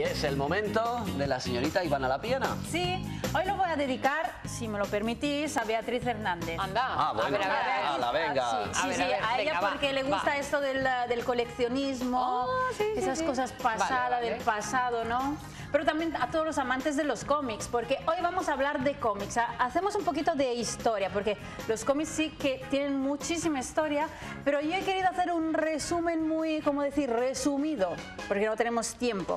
Y es el momento de la señorita Ivana Lapiana. Sí, hoy lo voy a dedicar, si me lo permitís, a Beatriz Hernández. Anda, Ah, bueno, venga. Sí, a ella porque le gusta esto del coleccionismo, esas cosas pasadas, del pasado, ¿no? Pero también a todos los amantes de los cómics, porque hoy vamos a hablar de cómics. Hacemos un poquito de historia, porque los cómics sí que tienen muchísima historia, pero yo he querido hacer un resumen muy, ¿cómo decir?, resumido, porque no tenemos tiempo.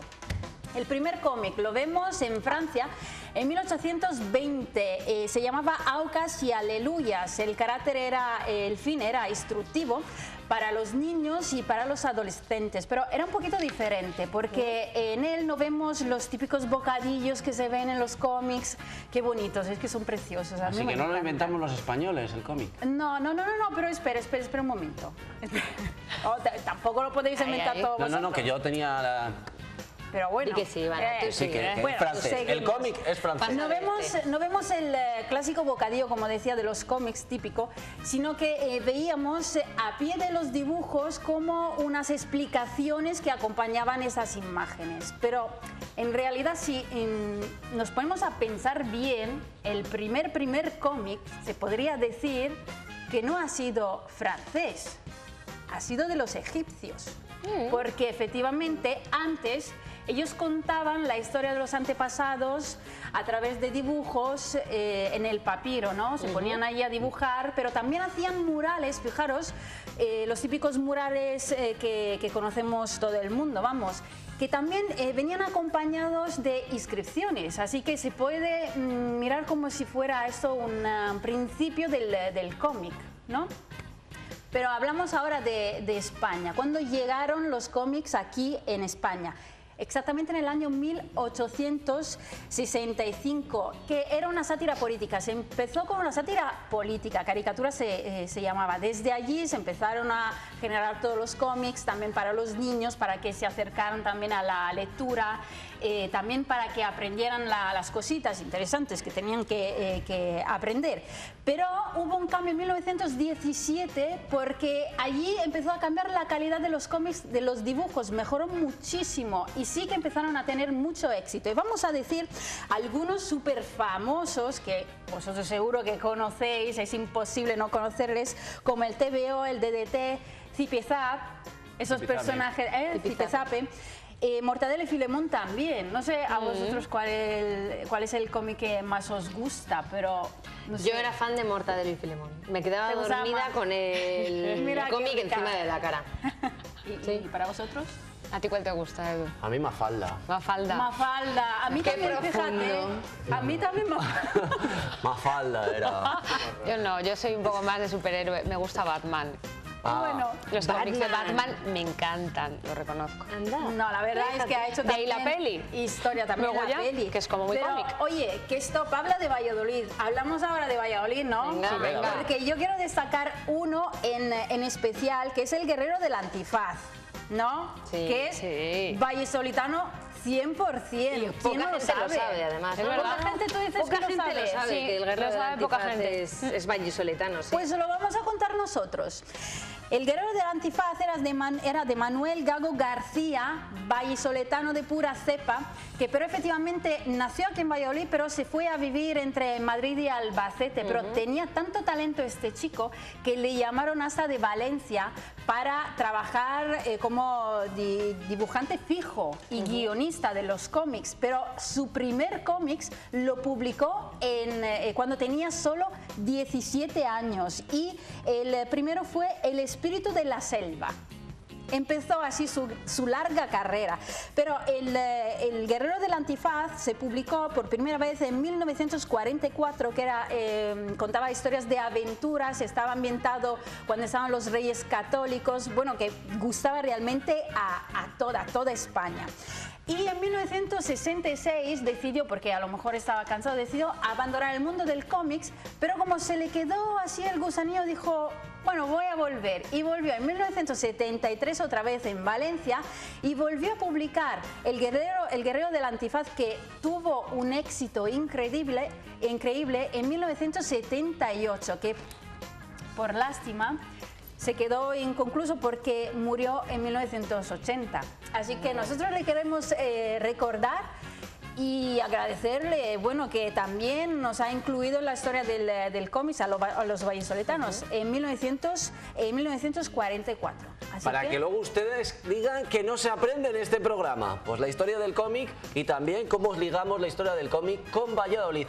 El primer cómic lo vemos en Francia en 1820, se llamaba Aucas y Aleluyas. El fin era instructivo para los niños y para los adolescentes, pero era un poquito diferente porque en él no vemos los típicos bocadillos que se ven en los cómics. Qué bonitos, es que son preciosos. Así que no lo inventamos los españoles, el cómic. No, pero espera un momento. Oh, tampoco lo podéis inventar todo vosotros. No, que yo tenía la... Pero bueno, y que sí, Ivana, sí, que bueno, francés. El cómic es francés. No vemos el clásico bocadillo, como decía, de los cómics típico, sino que veíamos a pie de los dibujos como unas explicaciones que acompañaban esas imágenes. Pero en realidad, si nos ponemos a pensar bien, el primer cómic se podría decir que no ha sido francés, ha sido de los egipcios. Porque efectivamente antes ellos contaban la historia de los antepasados a través de dibujos en el papiro, ¿no? Se ponían ahí a dibujar, pero también hacían murales, fijaros, los típicos murales que conocemos todo el mundo, vamos, que también venían acompañados de inscripciones, así que se puede mirar como si fuera esto un principio del cómic, ¿no? Pero hablamos ahora de España. ¿Cuándo llegaron los cómics aquí en España? Exactamente en el año 1865, que era una sátira política. Se empezó con una sátira política, caricatura se llamaba. Desde allí se empezaron a generar todos los cómics, también para los niños, para que se acercaran también a la lectura, también para que aprendieran las cositas interesantes que tenían que aprender. Pero hubo un cambio en 1917 porque allí empezó a cambiar la calidad de los cómics, de los dibujos, mejoró muchísimo y sí que empezaron a tener mucho éxito. Y vamos a decir algunos súper famosos que vosotros seguro que conocéis, es imposible no conocerles, como el TVO, el DDT, Zipizape, esos personajes, Zipizape. Mortadelo y Filemón también. No sé a vosotros cuál es el cómic que más os gusta, pero... No sé. Yo era fan de Mortadelo y Filemón. Me quedaba dormida con el cómic encima de la cara. ¿Y para vosotros? ¿A ti cuál te gusta, Edu? A mí Mafalda. Mafalda. A mí también, fíjate. A mí también Mafalda era... Yo no, yo soy un poco más de superhéroe. Me gusta Batman. Bueno, los cómics de Batman me encantan, lo reconozco. No, la verdad es que ha hecho también la peli. Historia también. Luego la peli. Que es como muy cómic. Oye, que esto habla de Valladolid. Hablamos ahora de Valladolid, ¿no? Venga. Porque yo quiero destacar uno en especial, que es el Guerrero del Antifaz, ¿no? Sí, que es vallisolitano 100%. ¿Quién no lo sabe? Además. Es verdad. Poca gente, tú dices poca que gente lo sabe, sí, que el Guerrero del Antifaz gente. es vallisoletano. Sí. Pues lo vamos a contar nosotros. El Guerrero del Antifaz era de Manuel Gago García, vallisoletano de pura cepa, pero efectivamente nació aquí en Valladolid, pero se fue a vivir entre Madrid y Albacete. Pero tenía tanto talento este chico que le llamaron hasta de Valencia para trabajar como dibujante fijo y guionista de los cómics. Pero su primer cómics lo publicó cuando tenía solo 17 años y el primero fue El espíritu de la selva. Empezó así su larga carrera, pero el Guerrero del Antifaz se publicó por primera vez en 1944, que contaba historias de aventuras, estaba ambientado cuando estaban los Reyes Católicos, bueno, que gustaba realmente a toda España. Y en 1966 decidió, porque a lo mejor estaba cansado, decidió abandonar el mundo del cómics, pero como se le quedó así el gusanillo, dijo, bueno, voy a volver. Y volvió en 1973 otra vez en Valencia y volvió a publicar El Guerrero del Antifaz, que tuvo un éxito increíble en 1978, que por lástima se quedó inconcluso porque murió en 1980. Así que nosotros le queremos recordar y agradecerle, bueno, que también nos ha incluido en la historia del cómic a los vallisoletanos en 1944. Así Para que luego ustedes digan que no se aprende en este programa, pues la historia del cómic y también cómo ligamos la historia del cómic con Valladolid.